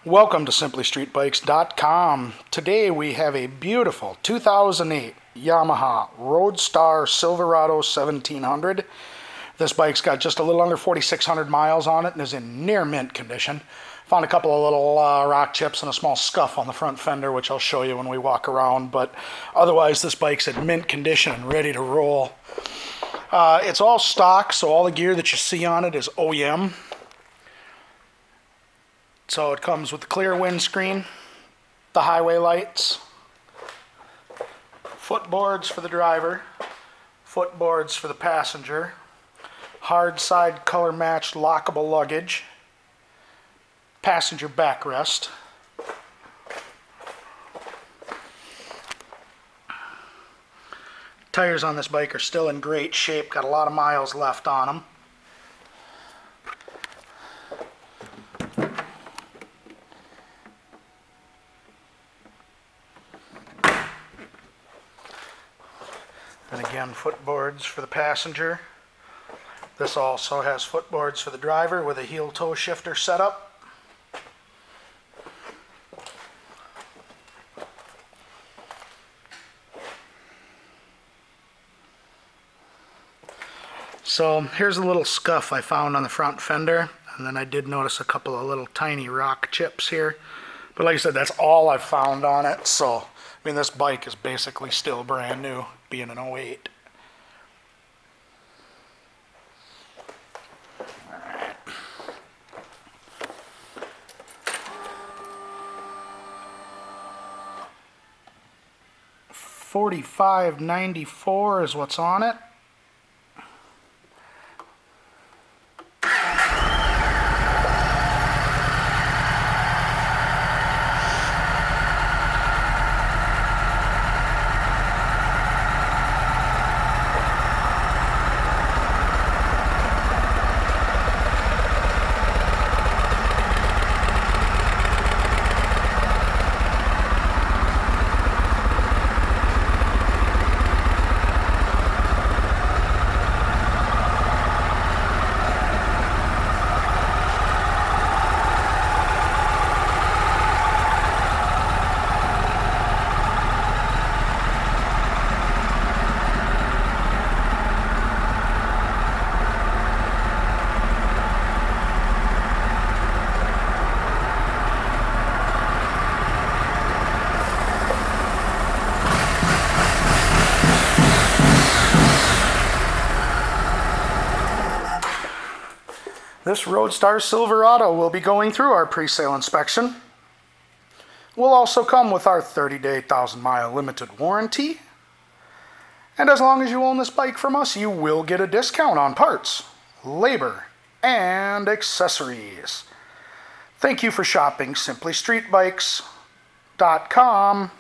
Welcome to simplystreetbikes.com. Today we have a beautiful 2008 Yamaha Roadstar Silverado 1700. This bike's got just a little under 4,600 miles on it and is in near mint condition. Found a couple of little rock chips and a small scuff on the front fender, which I'll show you when we walk around, but otherwise this bike's in mint condition and ready to roll. It's all stock, so all the gear that you see on it is OEM. So it comes with the clear windscreen, the highway lights, footboards for the driver, footboards for the passenger, hard side color matched lockable luggage, passenger backrest, tires on this bike are still in great shape, got a lot of miles left on them. And again, footboards for the passenger. This also has footboards for the driver with a heel toe shifter setup. So here's a little scuff I found on the front fender, and then I did notice a couple of little tiny rock chips here. But like I said, that's all I found on it. So, I mean, this bike is basically still brand new, being an 08. Alright. $45.94 is what's on it. This Roadstar Silverado will be going through our pre-sale inspection. Will also come with our 30-day, 1,000-mile limited warranty. And as long as you own this bike from us, you will get a discount on parts, labor, and accessories. Thank you for shopping simplystreetbikes.com.